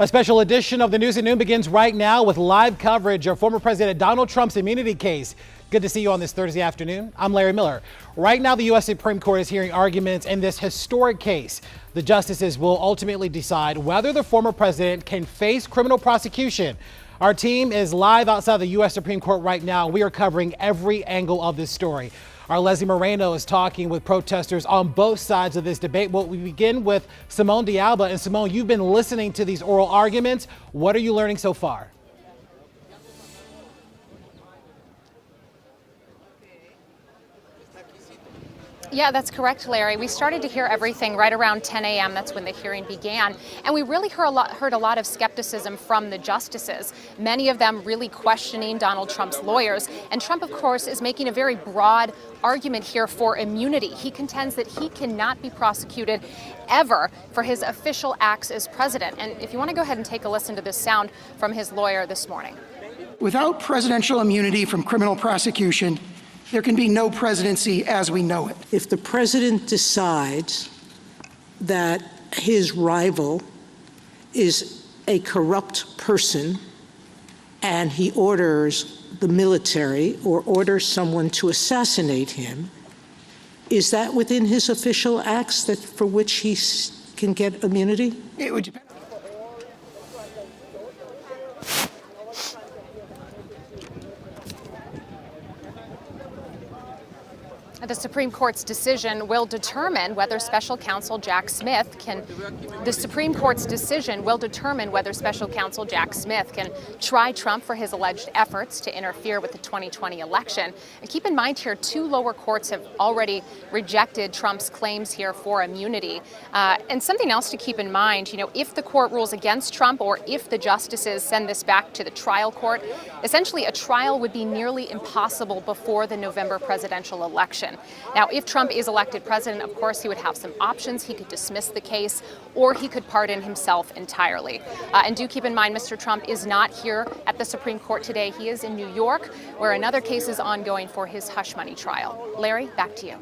A special edition of the News at Noon begins right now with live coverage of former President Donald Trump's immunity case. Good to see you on this Thursday afternoon. I'm Larry Miller. Right now, the U.S. Supreme Court is hearing arguments in this historic case. The justices will ultimately decide whether the former president can face criminal prosecution. Our team is live outside the U.S. Supreme Court right now. We are covering every angle of this story. Our Leslie Moreno is talking with protesters on both sides of this debate. Well, we begin with Simone D'Alba. And Simone, you've been listening to these oral arguments. What are you learning so far? Yeah, that's correct, Larry. We started to hear everything right around 10 a.m. That's when the hearing began. And we really heard a lot of skepticism from the justices, many of them really questioning Donald Trump's lawyers. And Trump, of course, is making a very broad argument here for immunity. He contends that he cannot be prosecuted ever for his official acts as president. And if you want to go ahead and take a listen to this sound from his lawyer this morning. Without presidential immunity from criminal prosecution, there can be no presidency as we know it. If the president decides that his rival is a corrupt person and he orders the military or orders someone to assassinate him, is that within his official acts that for which he can get immunity? It would depend. The Supreme Court's decision will determine whether Special Counsel Jack Smith can try Trump for his alleged efforts to interfere with the 2020 election. And keep in mind here, two lower courts have already rejected Trump's claims here for immunity. And something else to keep in mind, if the court rules against Trump or if the justices send this back to the trial court, essentially a trial would be nearly impossible before the November presidential election. Now, if Trump is elected president, of course, he would have some options. He could dismiss the case or he could pardon himself entirely. And do keep in mind, Mr. Trump is not here at the Supreme Court today. He is in New York, where another case is ongoing for his hush money trial. Larry, back to you.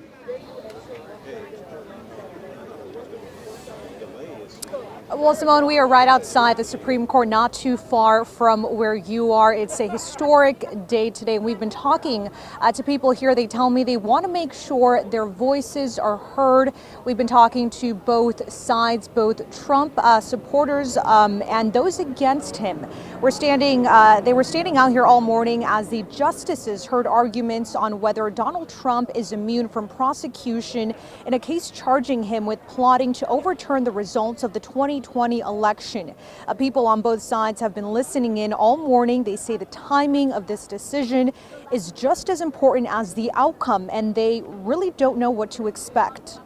Well, Simone, we are right outside the Supreme Court, not too far from where you are. It's a historic day today. We've been talking to people here. They tell me they want to make sure their voices are heard. We've been talking to both sides, both Trump supporters and those against him. They were standing out here all morning as the justices heard arguments on whether Donald Trump is immune from prosecution in a case charging him with plotting to overturn the results of the 2020 election. People on both sides have been listening in all morning. They say the timing of this decision is just as important as the outcome, and they really don't know what to expect.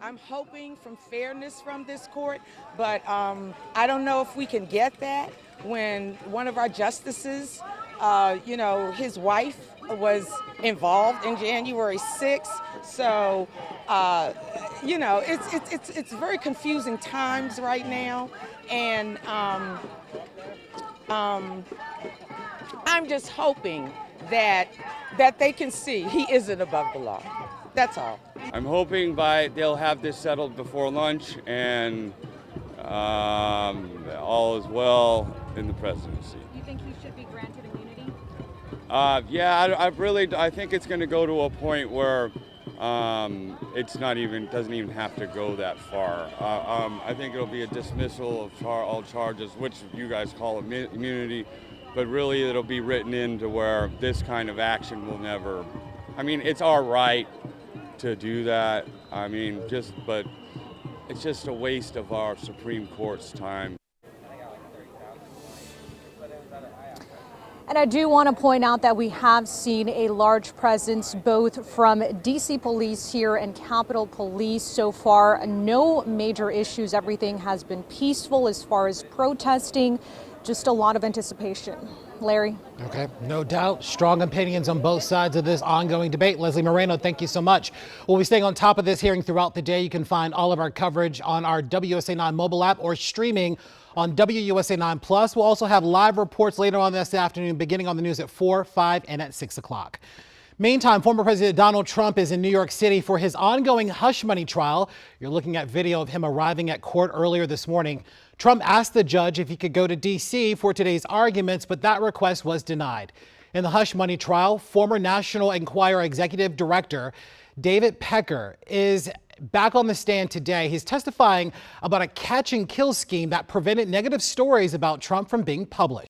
I'm hoping from fairness from this court, but I don't know if we can get that when one of our justices, his wife was involved in January 6th. So, it's very confusing times right now. And I'm just hoping that they can see he isn't above the law. That's all. I'm hoping they'll have this settled before lunch and all is well in the presidency. You think he should be granted immunity? I think it's going to go to a point where doesn't even have to go that far. I think it'll be a dismissal of all charges, which you guys call immunity, but really it'll be written into where this kind of action will never. It's our right to do that. But it's just a waste of our Supreme Court's time. And I do want to point out that we have seen a large presence both from D.C. police here and Capitol Police so far. No major issues. Everything has been peaceful as far as protesting. Just a lot of anticipation. Larry? Okay, no doubt. Strong opinions on both sides of this ongoing debate. Leslie Moreno, thank you so much. We'll be staying on top of this hearing throughout the day. You can find all of our coverage on our WUSA 9 mobile app or streaming on WUSA 9 Plus. We'll also have live reports later on this afternoon, beginning on the news at 4, 5, and at 6 o'clock. Meantime, former President Donald Trump is in New York City for his ongoing hush money trial. You're looking at video of him arriving at court earlier this morning. Trump asked the judge if he could go to D.C. for today's arguments, but that request was denied. In the hush money trial, former National Enquirer Executive Director David Pecker is back on the stand today. He's testifying about a catch and kill scheme that prevented negative stories about Trump from being published.